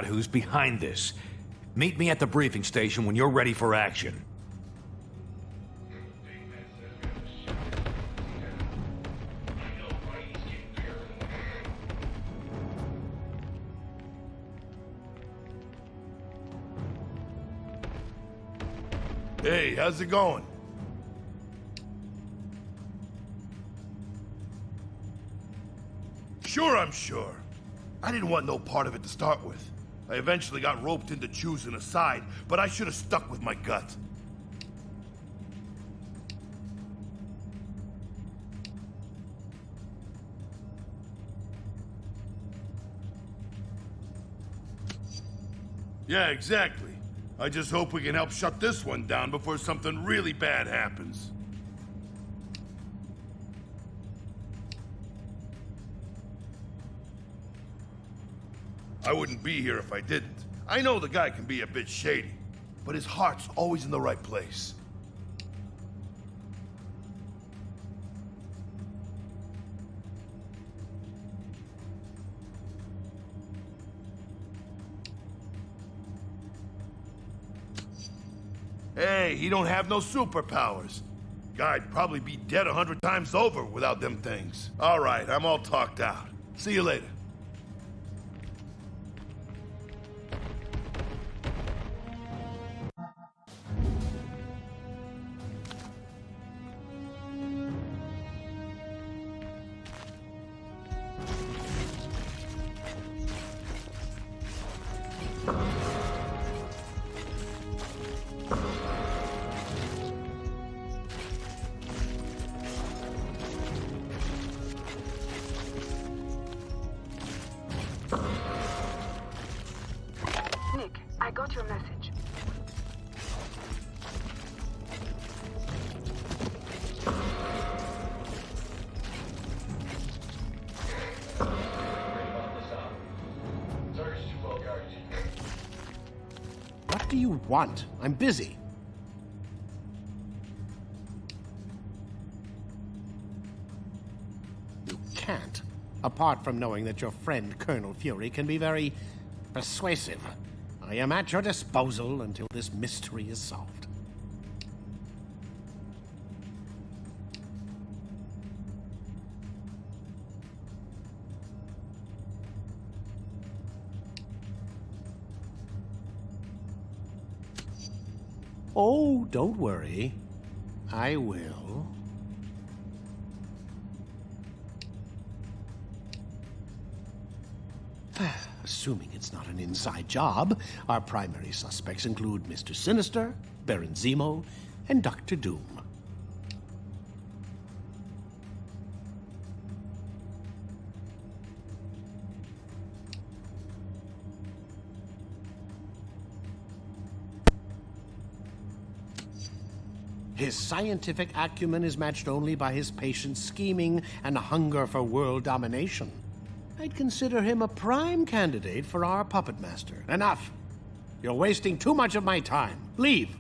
out who's behind this. Meet me at the briefing station when you're ready for action. Hey, how's it going? Sure, I'm sure. I didn't want no part of it to start with. I eventually got roped into choosing a side, but I should have stuck with my gut. Yeah, exactly. I just hope we can help shut this one down before something really bad happens. I wouldn't be here if I didn't. I know the guy can be a bit shady, but his heart's always in the right place. Hey, he don't have no superpowers. Guy'd probably be dead 100 times over without them things. All right, I'm all talked out. See you later. Nick, I got your message. What do you want? I'm busy. You can't, apart from knowing that your friend Colonel Fury can be very persuasive. I am at your disposal until this mystery is solved. Oh, don't worry. I will. Assuming it's not an inside job, our primary suspects include Mr. Sinister, Baron Zemo, and Dr. Doom. His scientific acumen is matched only by his patient scheming and hunger for world domination. I'd consider him a prime candidate for our puppet master. Enough! You're wasting too much of my time. Leave!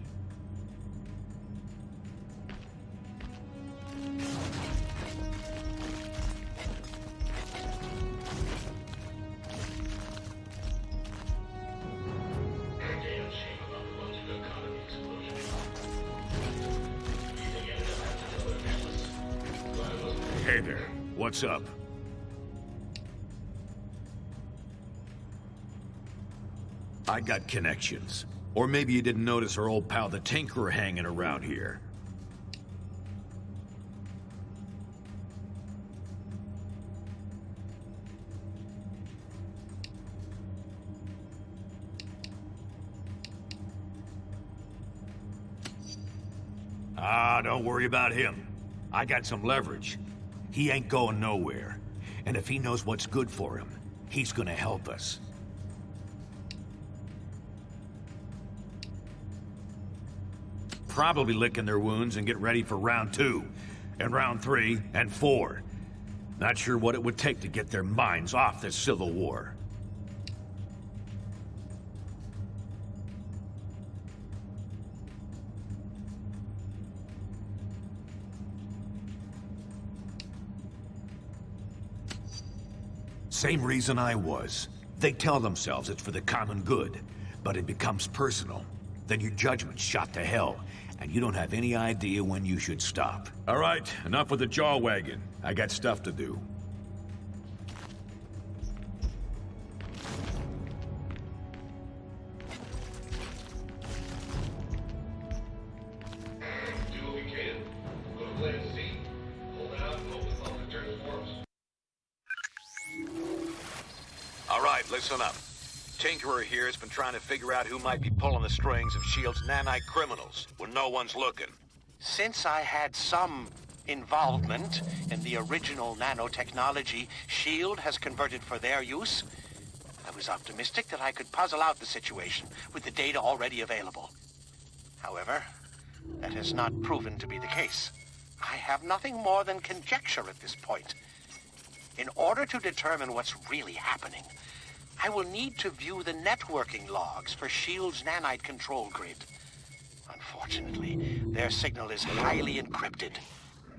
Hey there, what's up? I got connections. Or maybe you didn't notice our old pal the Tinkerer hanging around here. Ah, don't worry about him. I got some leverage. He ain't going nowhere. And if he knows what's good for him, he's gonna help us. Probably licking their wounds and get ready for round 2, and round 3, and 4. Not sure what it would take to get their minds off this civil war. Same reason I was. They tell themselves it's for the common good, but it becomes personal. Then your judgment's shot to hell, and you don't have any idea when you should stop. All right, enough with the jaw wagging. I got stuff to do. Do what we can. Go to plan C. Hold out and hope the phone returns for us. All right, listen up. Tinkerer here has been trying to figure out who might be pulling the strings of S.H.I.E.L.D.'s nanite criminals when no one's looking. Since I had some involvement in the original nanotechnology S.H.I.E.L.D. has converted for their use, I was optimistic that I could puzzle out the situation with the data already available. However, that has not proven to be the case. I have nothing more than conjecture at this point. In order to determine what's really happening, I will need to view the networking logs for S.H.I.E.L.D.'s nanite control grid. Unfortunately, their signal is highly encrypted.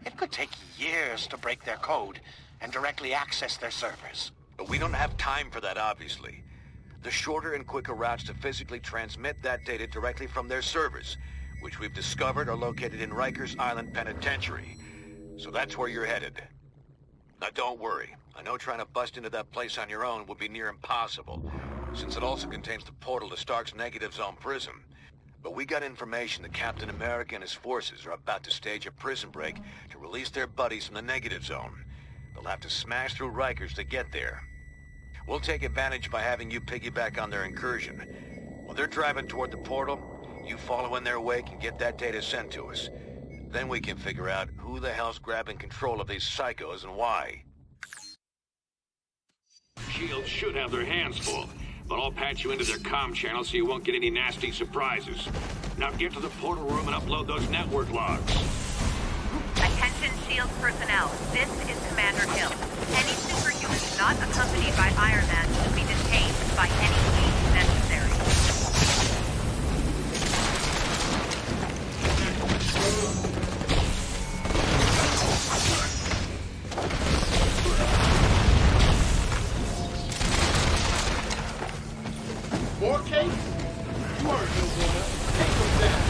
It could take years to break their code and directly access their servers. But we don't have time for that, obviously. The shorter and quicker routes to physically transmit that data directly from their servers, which we've discovered are located in Rikers Island Penitentiary. So that's where you're headed. Now don't worry. I know trying to bust into that place on your own would be near impossible, since it also contains the portal to Stark's Negative Zone prison. But we got information that Captain America and his forces are about to stage a prison break to release their buddies from the Negative Zone. They'll have to smash through Rikers to get there. We'll take advantage by having you piggyback on their incursion. While they're driving toward the portal, you follow in their wake and get that data sent to us. Then we can figure out who the hell's grabbing control of these psychos and why. S.H.I.E.L.D. should have their hands full, but I'll patch you into their comm channel so you won't get any nasty surprises. Now get to the portal room and upload those network logs. Attention S.H.I.E.L.D. personnel, this is Commander Hill. Any superhumans not accompanied by Iron Man should be detained by any means necessary. More cake? You are a good woman. Take them down.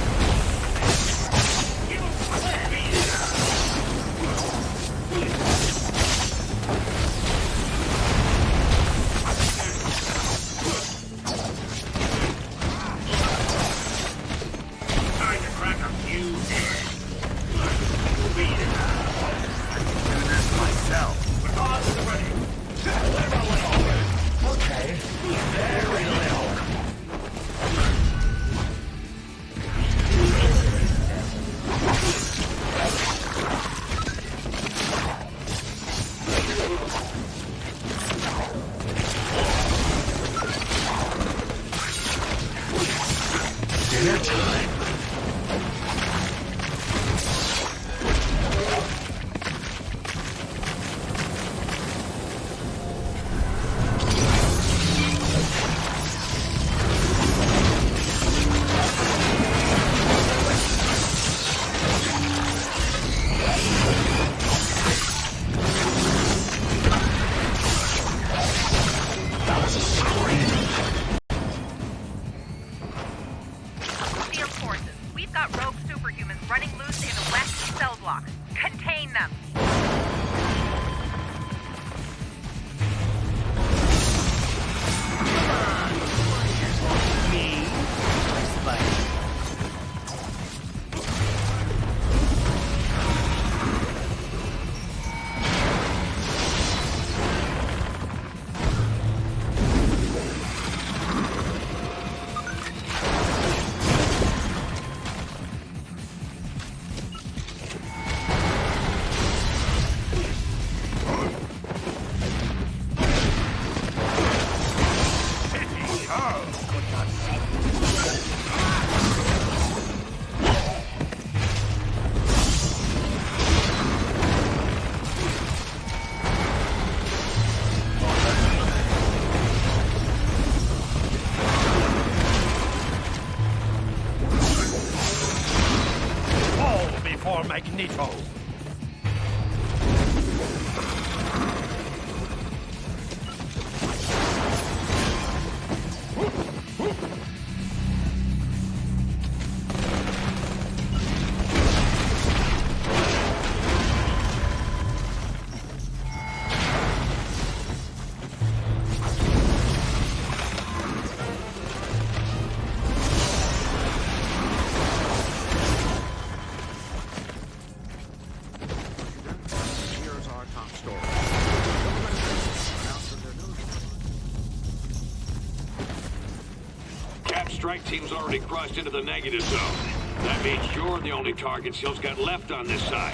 strike team's already crossed into the negative zone. That means you're the only targets Hill's got left on this side.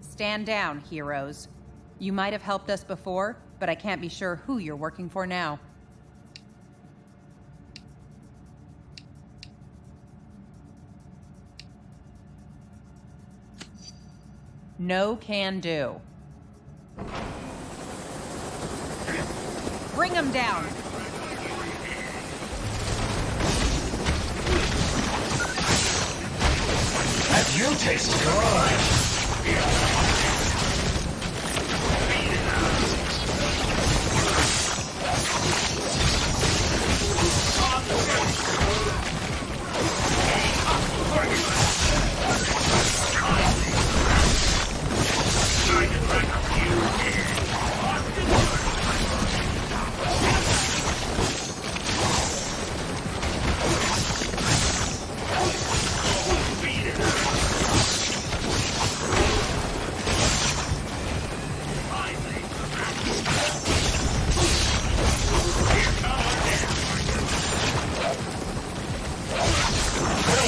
Stand down, heroes. You might have helped us before, but I can't be sure who you're working for now. No can do. Bring them down. And you taste good.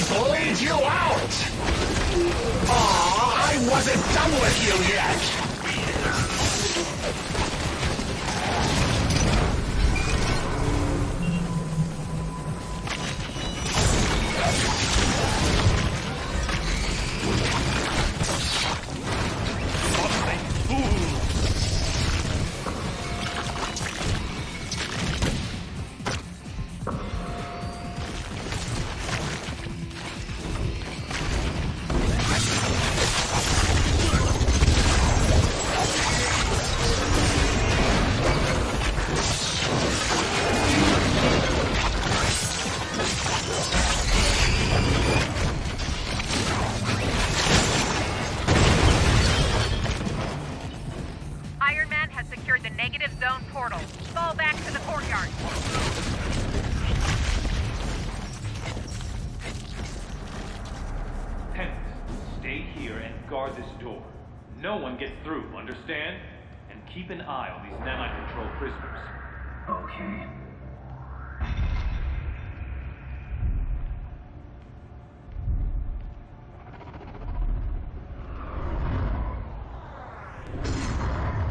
Bleed you out! Aw, I wasn't done with you yet! Guard this door. No one gets through, understand? And keep an eye on these nano-controlled prisoners. Okay.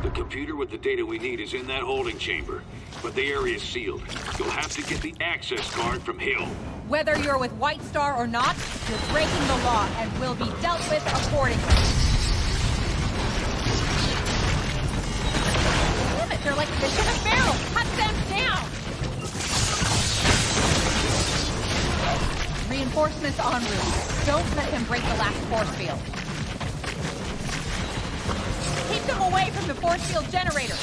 The computer with the data we need is in that holding chamber, but the area's sealed. You'll have to get the access card from Hill. Whether you're with White Star or not, you're breaking the law and will be dealt with accordingly. Damn it, they're like fish in a barrel! Cut them down! Reinforcements en route. Don't let them break the last force field. Keep them away from the force field generator.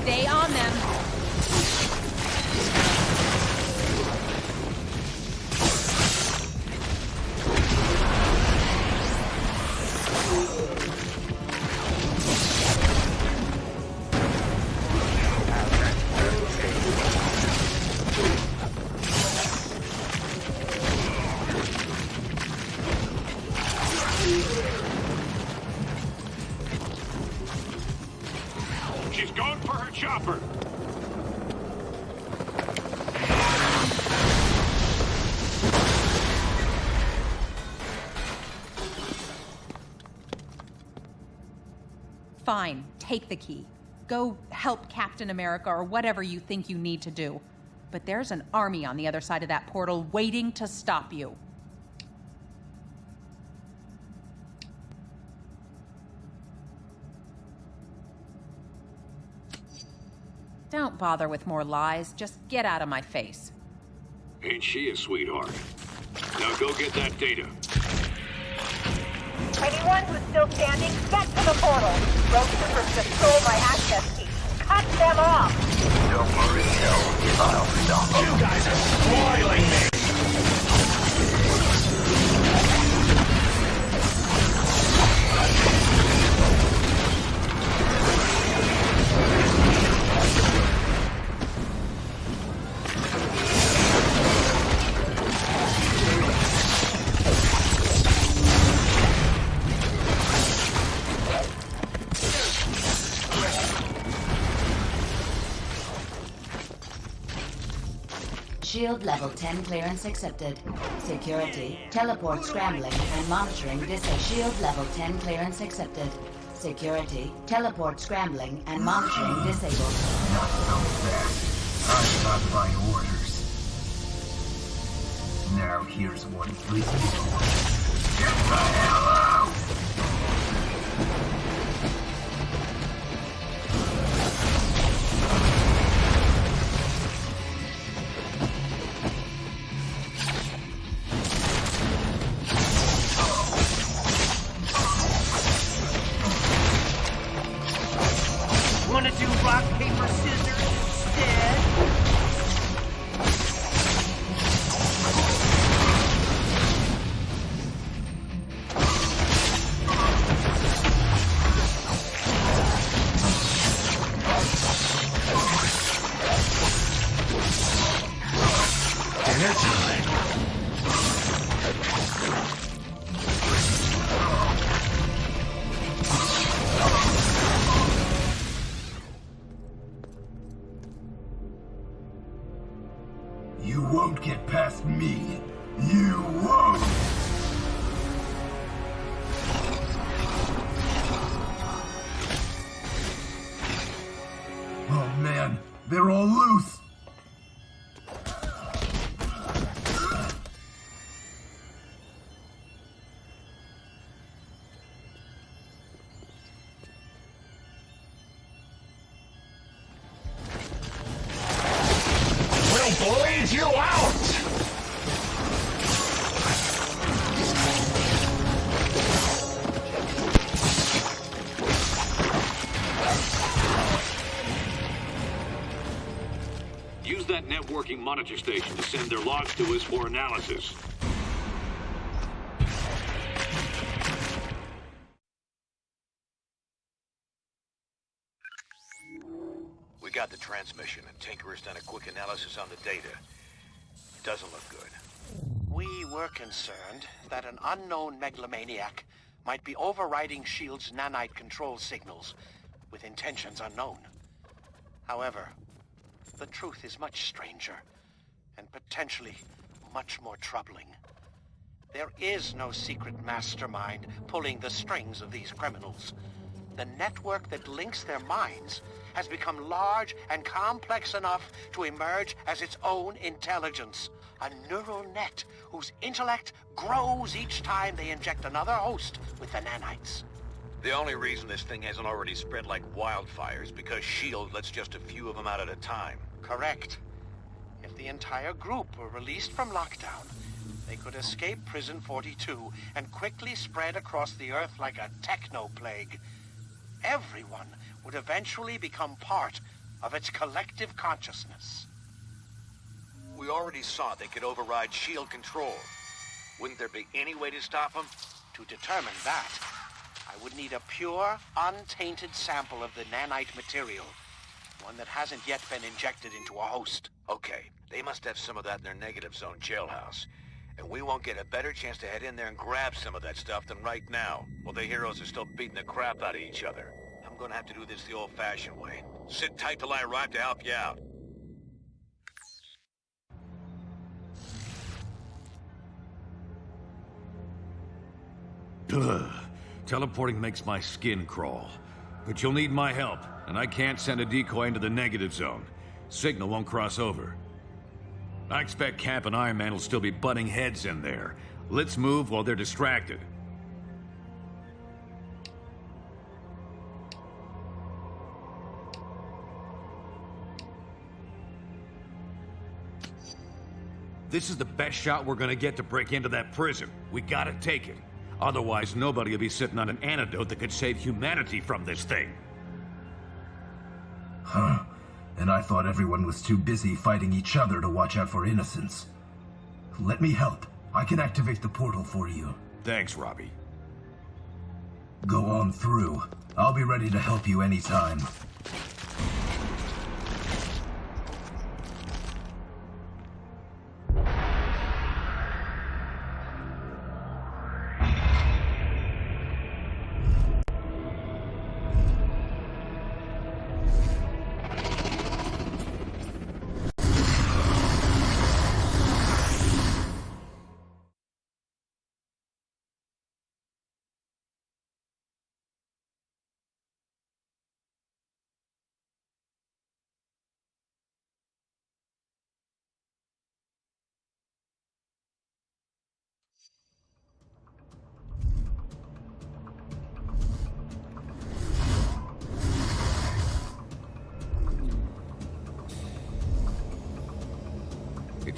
Stay on them. She's going for her chopper. Fine, take the key. Go help Captain America or whatever you think you need to do. But there's an army on the other side of that portal waiting to stop you. Don't bother with more lies. Just get out of my face. Ain't she a sweetheart? Now go get that data. Anyone who's still standing, get to the portal. Rogue troopers just stole my access key. Cut them off! Don't worry, Hill. I'll stop them. You guys are spoiling me! Shield level 10 clearance accepted. Security, teleport scrambling and monitoring Shield level 10 clearance accepted. Security, teleport scrambling and monitoring disabled. Not so fast. I got my orders. Now here's one for you. Get the hell out! Wanna do rock, paper, scissors instead? Dinner time. You won't get past me. You won't! Oh man, they're all loose! We'll bleed you out! Use that networking monitor station to send their logs to us for analysis. We got the transmission, and Tinkerer's done a quick analysis on the data. It doesn't look good. We were concerned that an unknown megalomaniac might be overriding S.H.I.E.L.'s nanite control signals with intentions unknown. However, the truth is much stranger and potentially much more troubling. There is no secret mastermind pulling the strings of these criminals. The network that links their minds has become large and complex enough to emerge as its own intelligence. A neural net whose intellect grows each time they inject another host with the nanites. The only reason this thing hasn't already spread like wildfire is because S.H.I.E.L.D. lets just a few of them out at a time. Correct. If the entire group were released from lockdown, they could escape Prison 42 and quickly spread across the Earth like a techno-plague. Everyone would eventually become part of its collective consciousness. We already saw they could override S.H.I.E.L.D. control. Wouldn't there be any way to stop them? To determine that, I would need a pure, untainted sample of the nanite material. One that hasn't yet been injected into a host. Okay, they must have some of that in their negative zone jailhouse. And we won't get a better chance to head in there and grab some of that stuff than right now, while the heroes are still beating the crap out of each other. I'm gonna have to do this the old-fashioned way. Sit tight till I arrive to help you out. Ugh. Teleporting makes my skin crawl. But you'll need my help, and I can't send a decoy into the negative zone. Signal won't cross over. I expect Cap and Iron Man will still be butting heads in there. Let's move while they're distracted. This is the best shot we're gonna get to break into that prison. We gotta take it. Otherwise, nobody will be sitting on an antidote that could save humanity from this thing. Huh. And I thought everyone was too busy fighting each other to watch out for innocents. Let me help. I can activate the portal for you. Thanks, Robbie. Go on through. I'll be ready to help you anytime.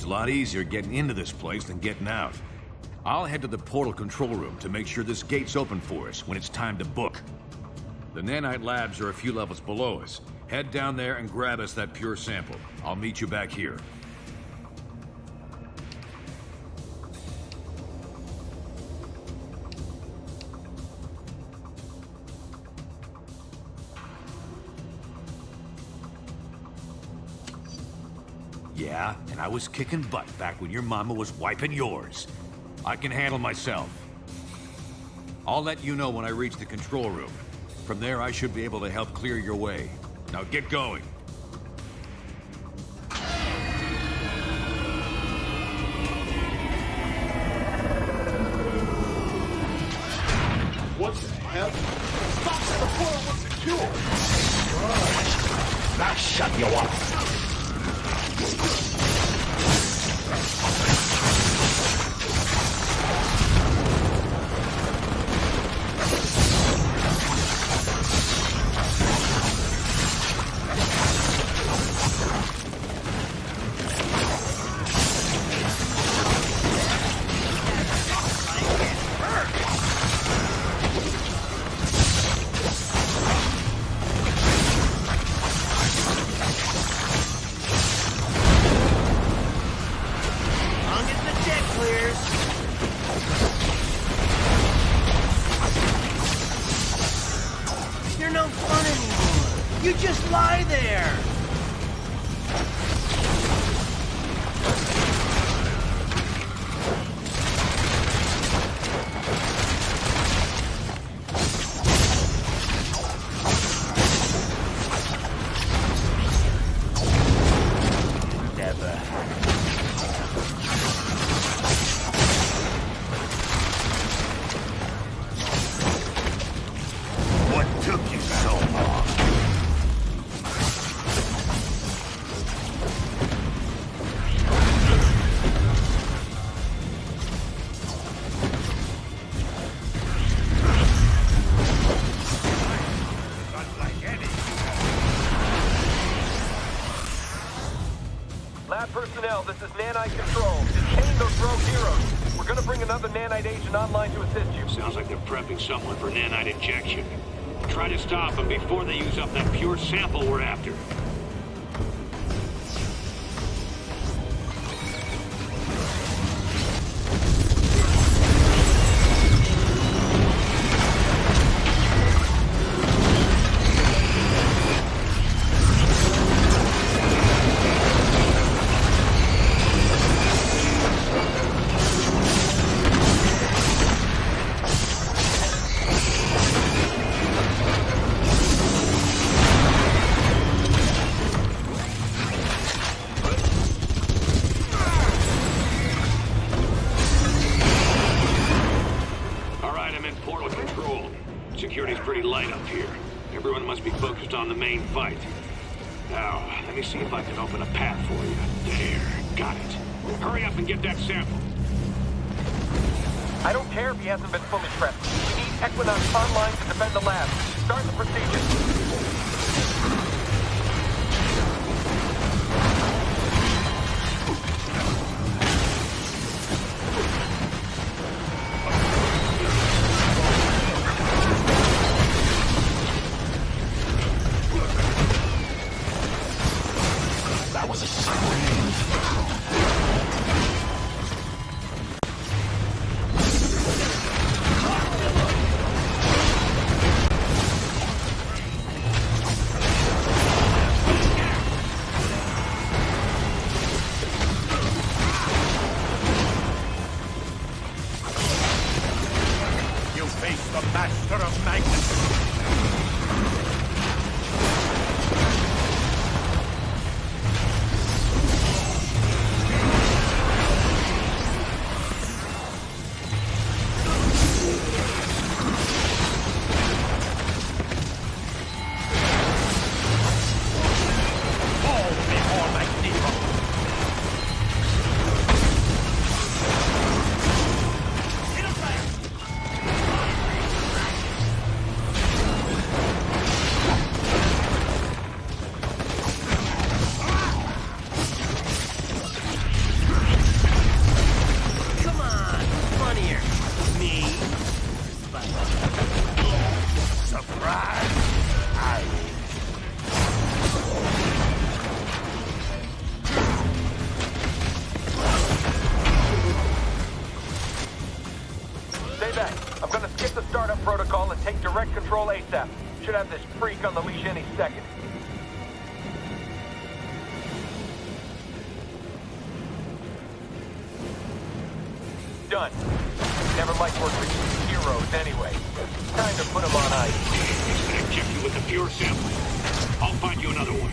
a lot easier getting into this place than getting out. I'll head to the portal control room to make sure this gate's open for us when it's time to book. The nanite labs are a few levels below us. Head down there and grab us that pure sample. I'll meet you back here. Yeah, and I was kicking butt back when your mama was wiping yours. I can handle myself. I'll let you know when I reach the control room. From there, I should be able to help clear your way. Now get going. What the hell? Stop the portal was secure! Now shut you up! You're no fun anymore. You just lie there. Never. What took you so long? Lab personnel, this is Nanite Control. Detain those rogue heroes. We're gonna bring another Nanite agent online to assist you. Sounds like they're prepping someone for nanite injection. Try to stop them before they use up that pure sample we're after. Security's pretty light up here. Everyone must be focused on the main fight. Now, let me see if I can open a path for you. There, got it. Hurry up and get that sample. I don't care if he hasn't been fully prepped. We need Equinox online to defend the lab. Start the procedure. The master of magnetism. Surprise! Stay back. I'm gonna skip the startup protocol and take direct control ASAP. Should have this freak on the leash any second. Done. Never liked working with heroes anyway. Time to put them on ice. I checked you with the pure sample. I'll find you another one.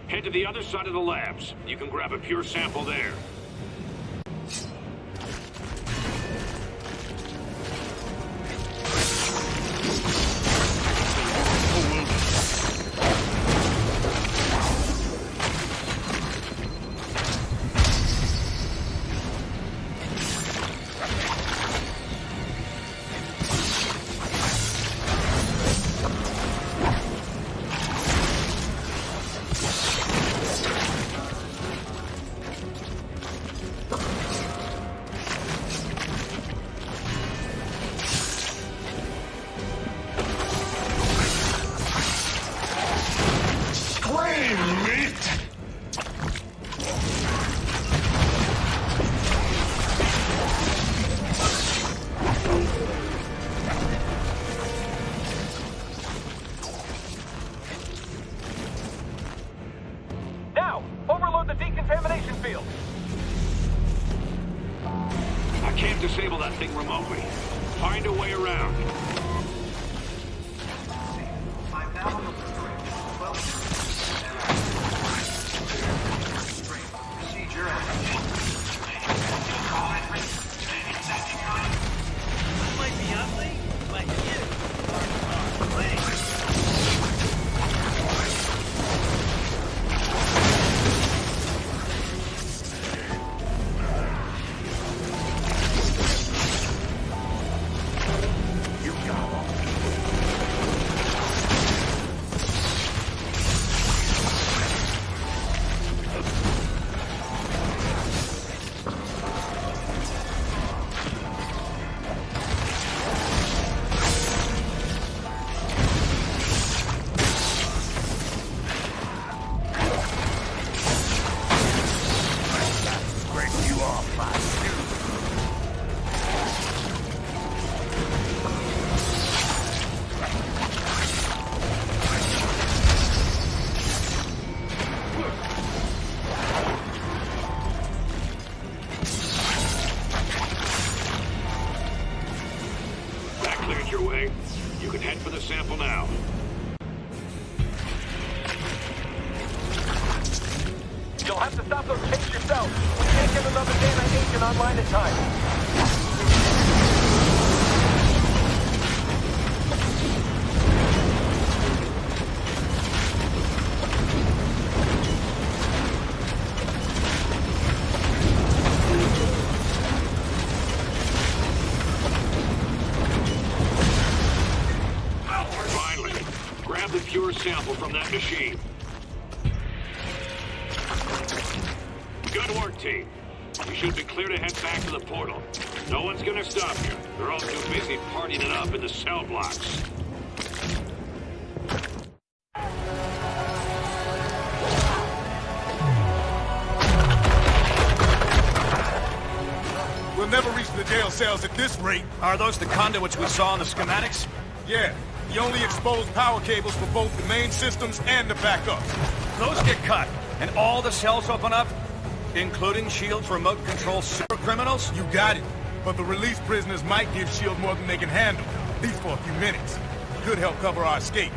Head to the other side of the labs. You can grab a pure sample there. Now, overload the decontamination field. I can't disable that thing remotely. Find a way around. Might be ugly, but you are Your way. You can head for the sample now. You'll have to stop those tanks yourself. We can't get another Day-Night agent online in time. Grab the pure sample from that machine. Good work, team. You should be clear to head back to the portal. No one's gonna stop you. They're all too busy partying it up in the cell blocks. We'll never reach the jail cells at this rate. Are those the conduits we saw in the schematics? Yeah, the only exposed power cables for both the main systems and the backup. Those get cut, and all the cells open up? Including S.H.I.E.L.D.'s remote control super criminals? You got it. But the released prisoners might give S.H.I.E.L.D. more than they can handle, at least for a few minutes. Could help cover our escape.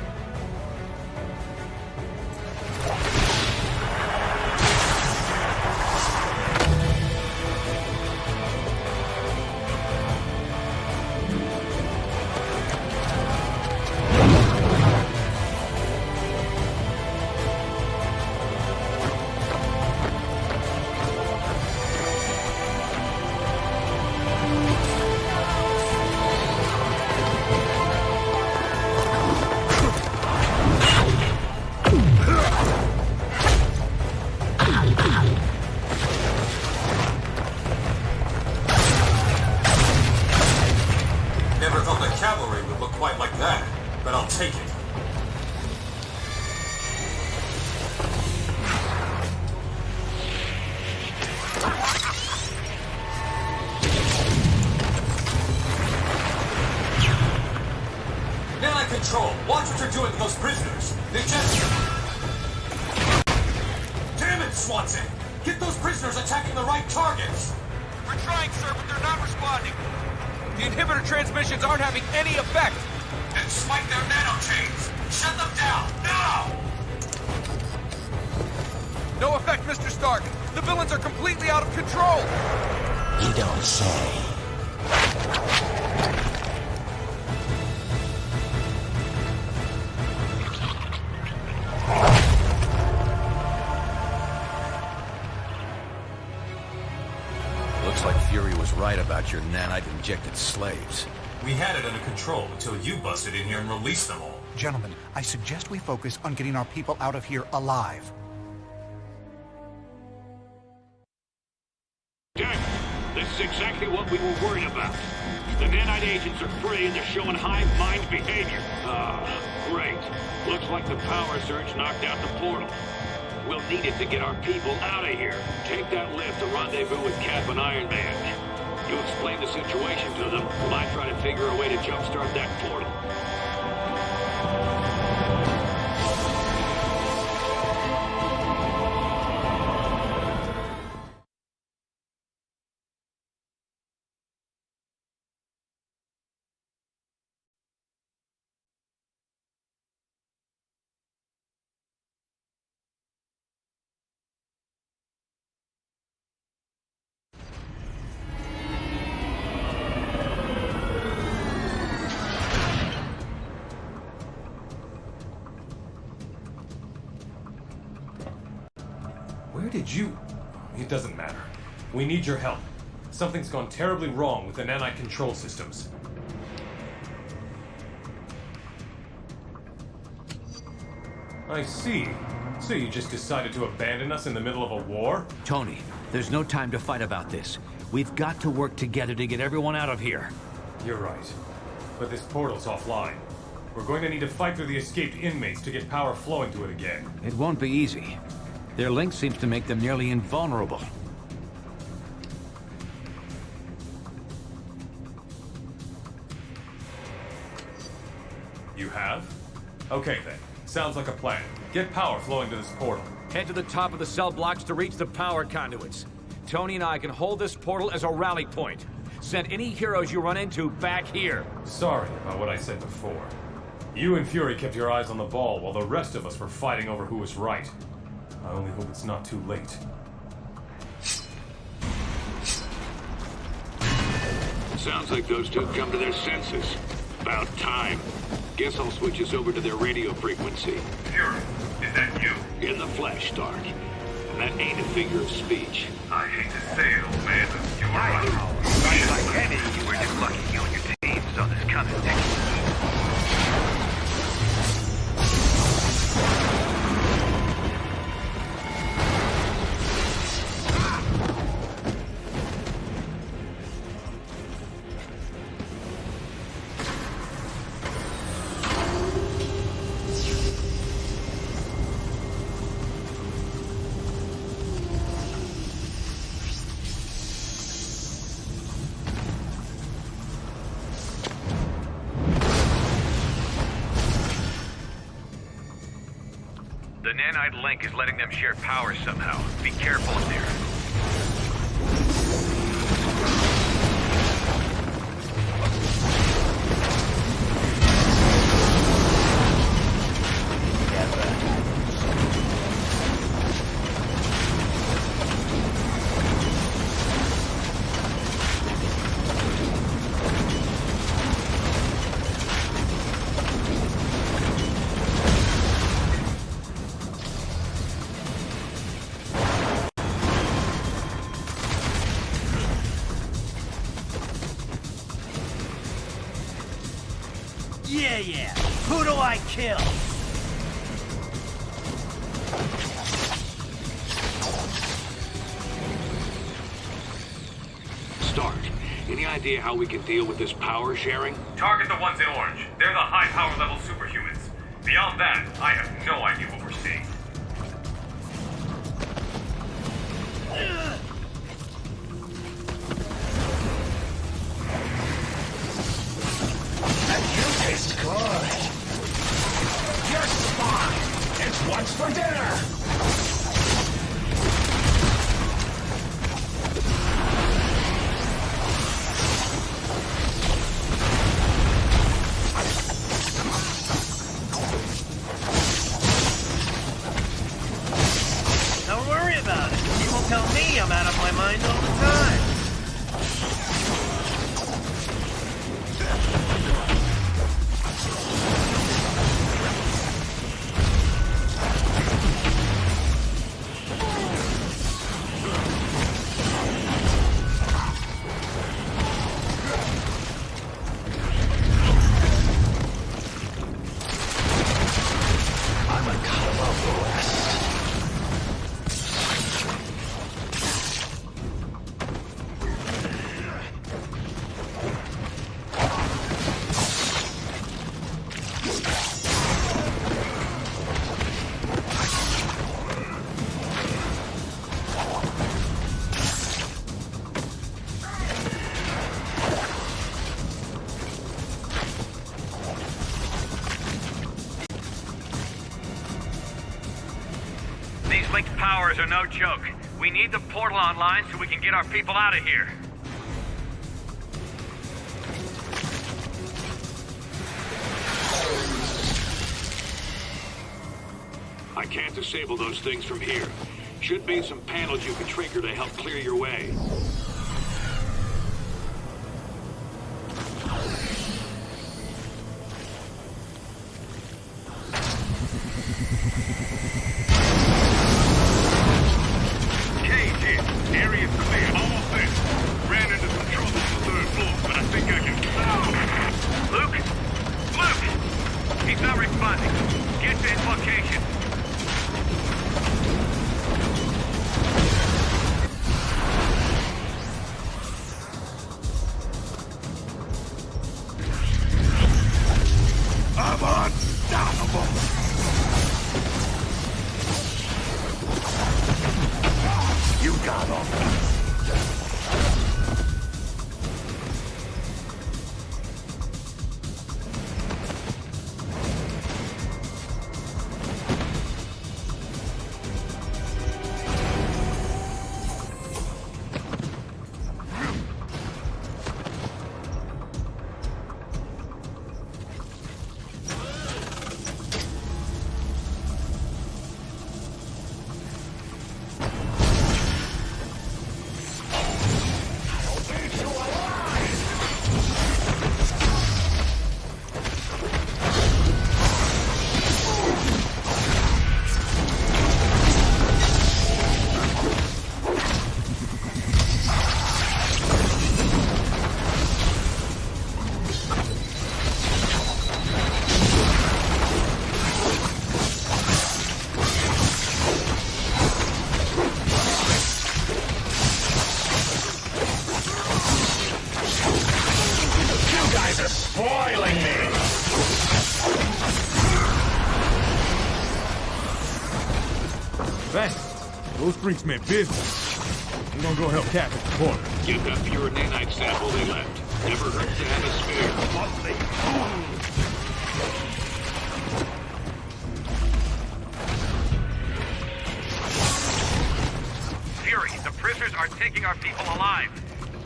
Your nanite-injected slaves. We had it under control until you busted in here and released them all. Gentlemen, I suggest we focus on getting our people out of here alive. Jack, this is exactly what we were worried about. The nanite agents are free and they're showing hive mind behavior. Great. Looks like the power surge knocked out the portal. We'll need it to get our people out of here. Take that lift to rendezvous with Cap and Iron Man. You explain the situation to them, while I try to figure a way to jumpstart that portal. It doesn't matter. We need your help. Something's gone terribly wrong with the nanite control systems. I see. So you just decided to abandon us in the middle of a war? Tony, there's no time to fight about this. We've got to work together to get everyone out of here. You're right. But this portal's offline. We're going to need to fight through the escaped inmates to get power flowing to it again. It won't be easy. Their link seems to make them nearly invulnerable. You have? Okay then. Sounds like a plan. Get power flowing to this portal. Head to the top of the cell blocks to reach the power conduits. Tony and I can hold this portal as a rally point. Send any heroes you run into back here. Sorry about what I said before. You and Fury kept your eyes on the ball while the rest of us were fighting over who was right. I only hope it's not too late. Sounds like those two come to their senses. About time. Guess I'll switch us over to their radio frequency. Fury, is that you? In the flesh, Stark. And that ain't a figure of speech. I hate to say it, old man, but you were right. Like Eddie, you were just lucky you and your team saw this coming. nanite link is letting them share power somehow. Be careful in there. Yeah. Who do I kill? Stark, any idea how we can deal with this power sharing? Target the ones in orange. They're the high power level superhumans. Beyond that, I have no idea what we're seeing. Taste good. You're spawn. It's what's for dinner. Don't worry about it. People tell me I'm out of my mind all the time. These linked powers are no joke. We need the portal online so we can get our people out of here. I can't disable those things from here. Should be some panels you can trigger to help clear your way. Those freaks meant business. We're gonna go help Cap at the corner. Get that pure nanite sample they left. Never hurts to have a spare. The prisoners are taking our people alive.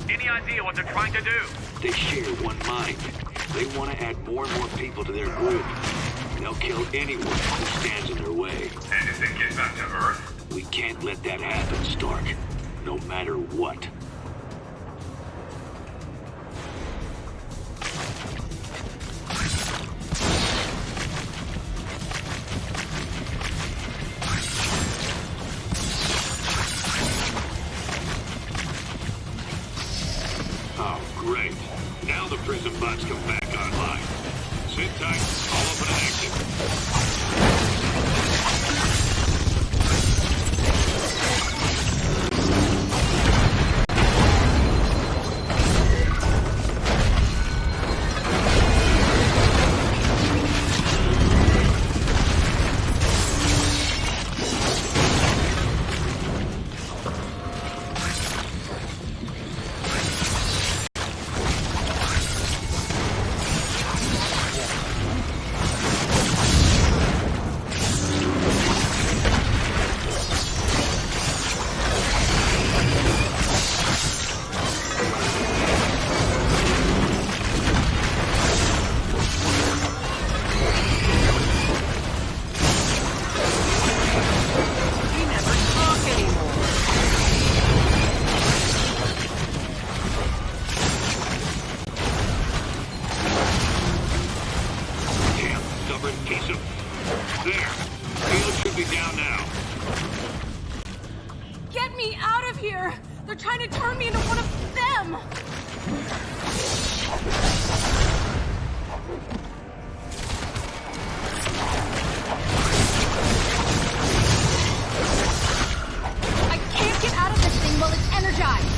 Any idea what they're trying to do? They share one mind. They want to add more and more people to their group. They'll kill anyone who stands in their way. And if they get back to Earth? We can't let that happen, Stark. No matter what. Oh, great. Now the prison bots come back online. Sit tight. I'll open an exit. They're trying to turn me into one of them! I can't get out of this thing while it's energized!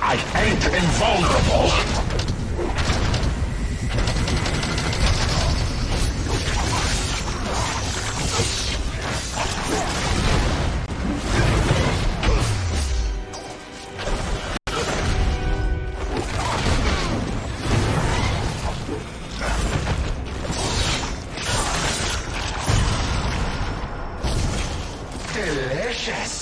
I ain't invulnerable! Delicious!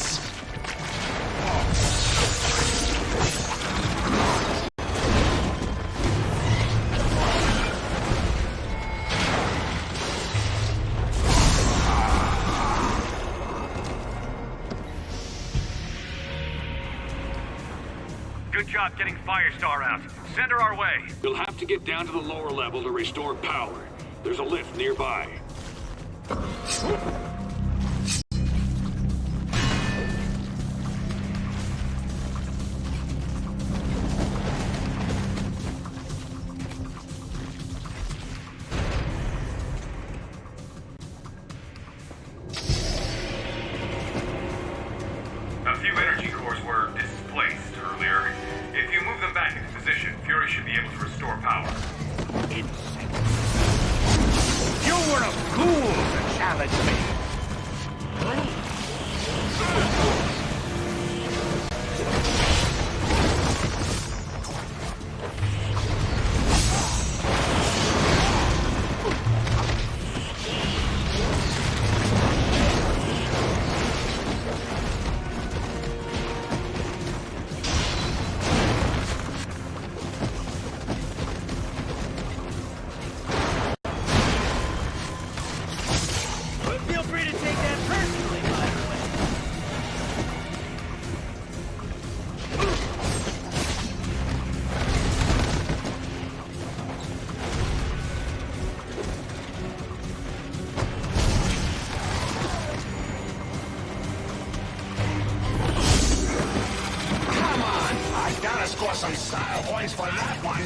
Good job getting Firestar out. Send her our way. You'll have to get down to the lower level to restore power. There's a lift nearby. A few energy cores were displaced earlier. If you move them back into position, Fury should be able to restore power. You were a fool to challenge me! Feel free to take that personally, by the way. Come on! I gotta score some style points for that one!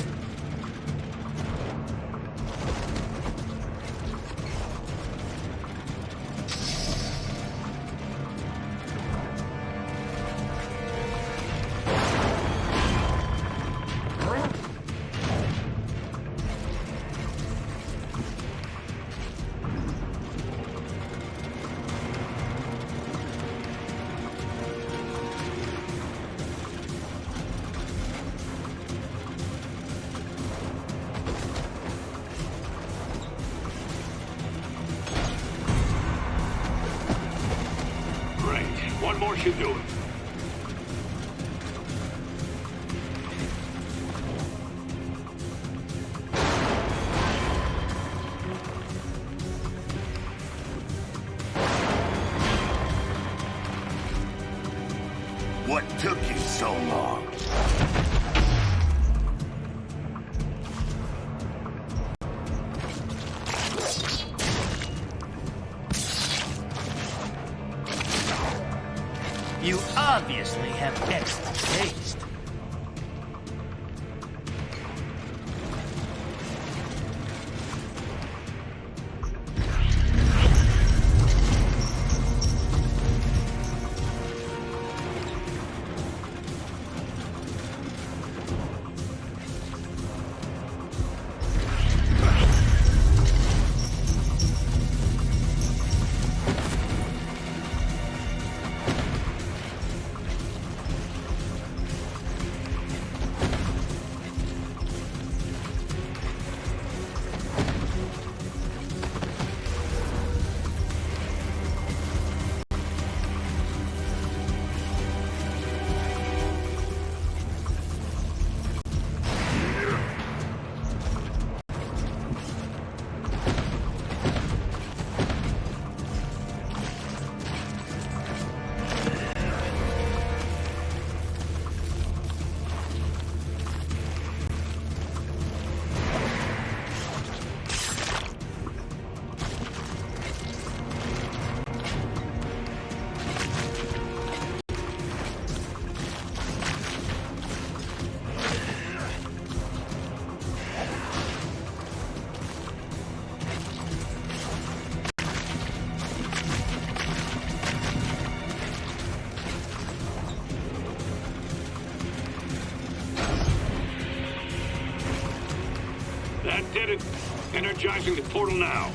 what you're doing. What took you so long? You obviously have excellent taste. That did it. Energizing the portal now.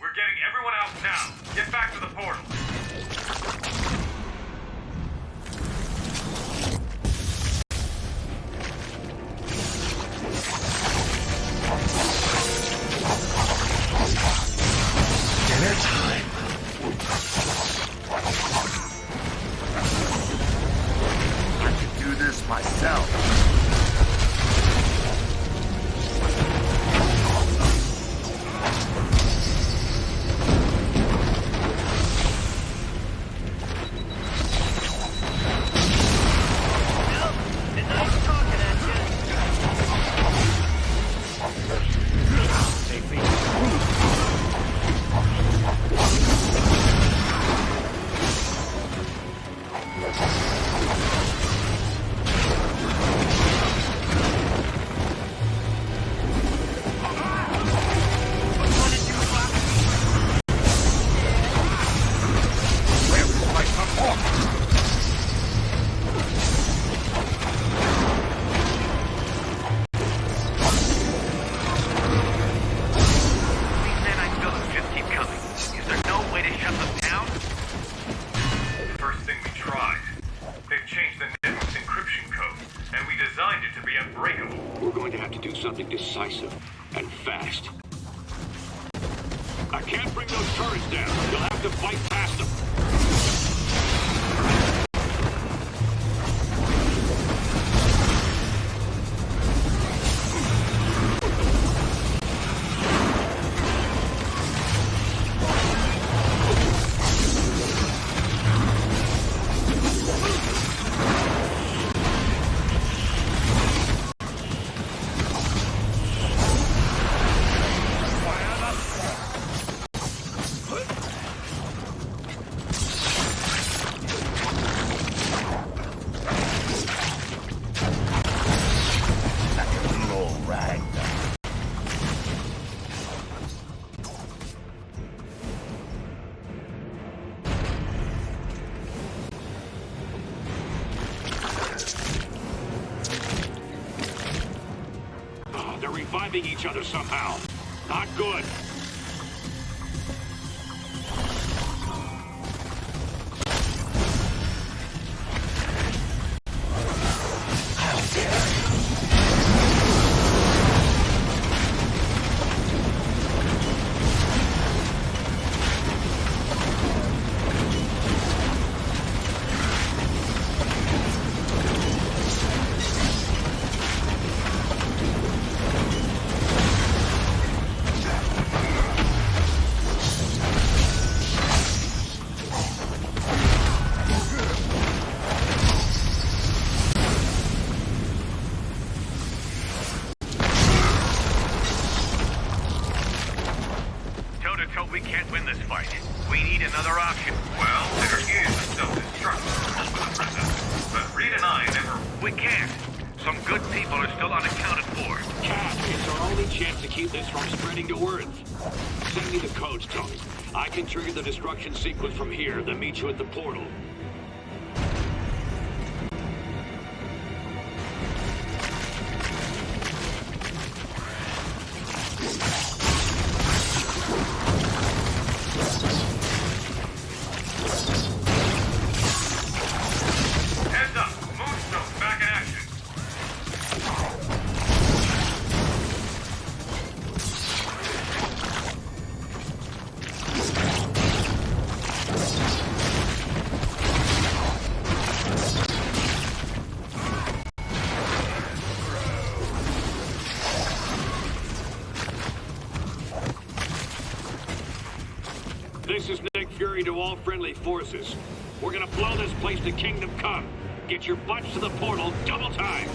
We're getting everyone out now. Get back to the portal. Dinner time. I could do this myself. We're going to have to do something decisive and fast. I can't bring those turrets down. You'll have to fight past them. They're reviving each other somehow. Not good. We can't win this fight. We need another option. Well, there is a self-destruct for the princess, but Reed and I never... We can't. Some good people are still unaccounted for. Cat, it's our only chance to keep this from spreading to Earth. Send me the codes, Tony. I can trigger the destruction sequence from here, then meet you at the portal. This is Nick Fury to all friendly forces. We're gonna blow this place to Kingdom Come. Get your butts to the portal, double time!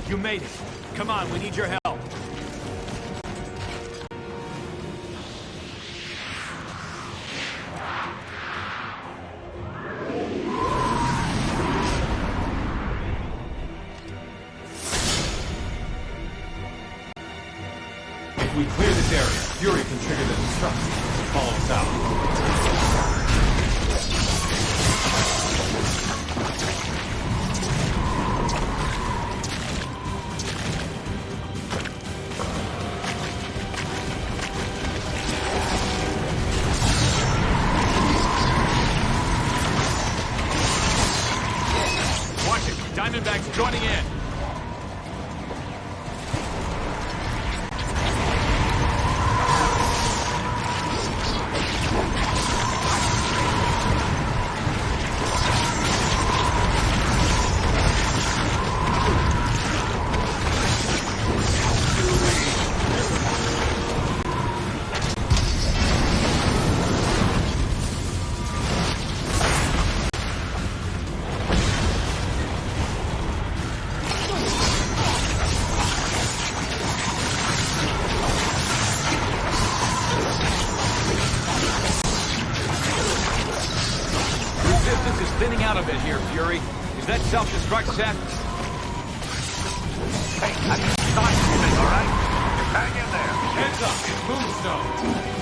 You made it. Come on, we need your help. If we clear this area, Fury can trigger the destruction and follow us out. Diamondback's joining in. Thinning out a bit here, Fury. Is that self-destruct set? Hey, I need to start moving, all right? Hang in there. Heads up, it's Moonstone.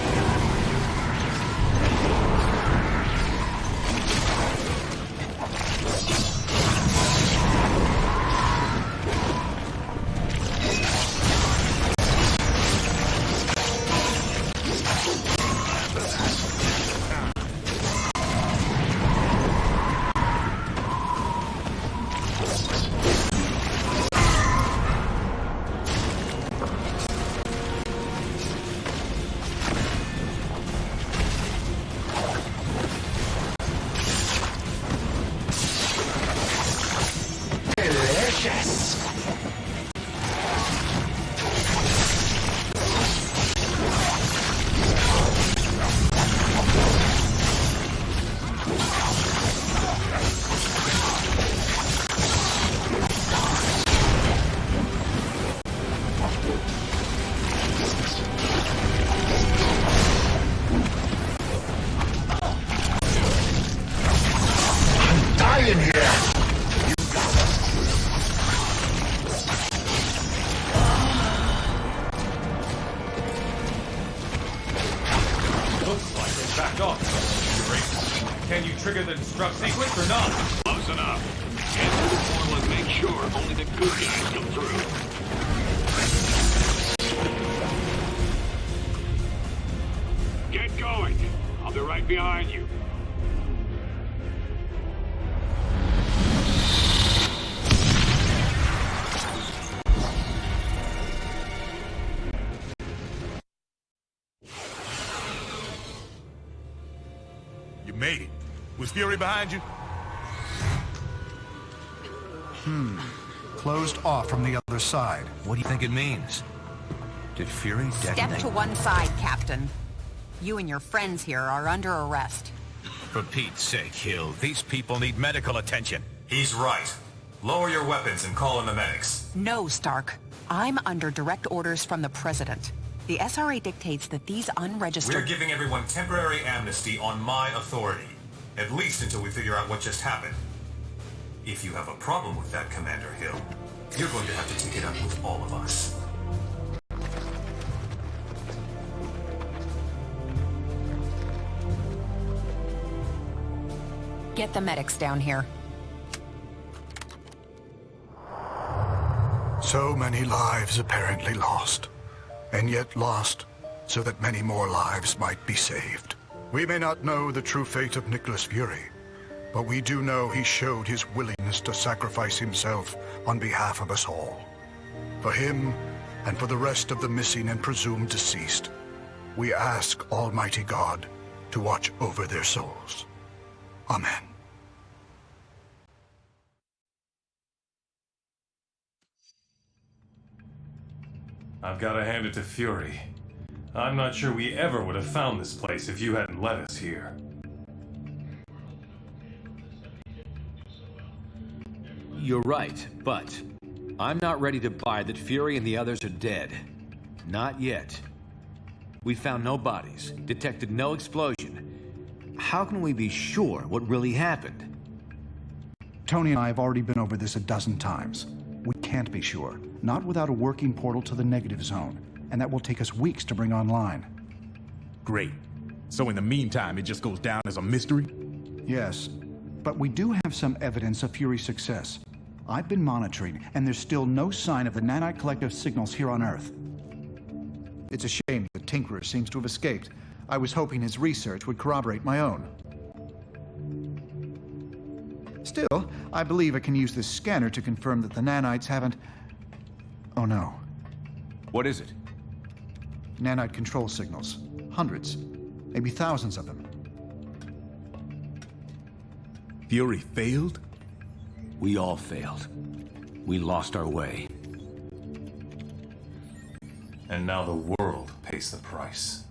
has backed off. Fury. Can you trigger the destruct sequence or not? Close enough. Head to the portal and make sure only the good guys come through. Get going. I'll be right behind you. You made it. Was Fury behind you? Closed off from the other side. What do you think it means? Did Fury detonate? Step to one side, Captain. You and your friends here are under arrest. For Pete's sake, Hill, these people need medical attention. He's right. Lower your weapons and call in the medics. No, Stark. I'm under direct orders from the President. The SRA dictates that these unregistered... We're giving everyone temporary amnesty on my authority. At least until we figure out what just happened. If you have a problem with that, Commander Hill, you're going to have to take it up with all of us. Get the medics down here. So many lives apparently lost. And yet lost so that many more lives might be saved. We may not know the true fate of Nicholas Fury, but we do know he showed his willingness to sacrifice himself on behalf of us all. For him, and for the rest of the missing and presumed deceased, we ask Almighty God to watch over their souls. Amen. I've got to hand it to Fury. I'm not sure we ever would have found this place if you hadn't led us here. You're right, but I'm not ready to buy that Fury and the others are dead. Not yet. We found no bodies, detected no explosion. How can we be sure what really happened? Tony and I have already been over this a dozen times. We can't be sure. Not without a working portal to the negative zone. And that will take us weeks to bring online. Great. So in the meantime, it just goes down as a mystery? Yes. But we do have some evidence of Fury's success. I've been monitoring, and there's still no sign of the Nanite Collective signals here on Earth. It's a shame the Tinkerer seems to have escaped. I was hoping his research would corroborate my own. Still, I believe I can use this scanner to confirm that the nanites haven't... Oh no. What is it? Nanite control signals. Hundreds. Maybe thousands of them. Fury failed? We all failed. We lost our way. And now the world pays the price.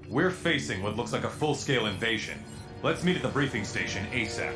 We're facing what looks like a full-scale invasion. Let's meet at the briefing station ASAP.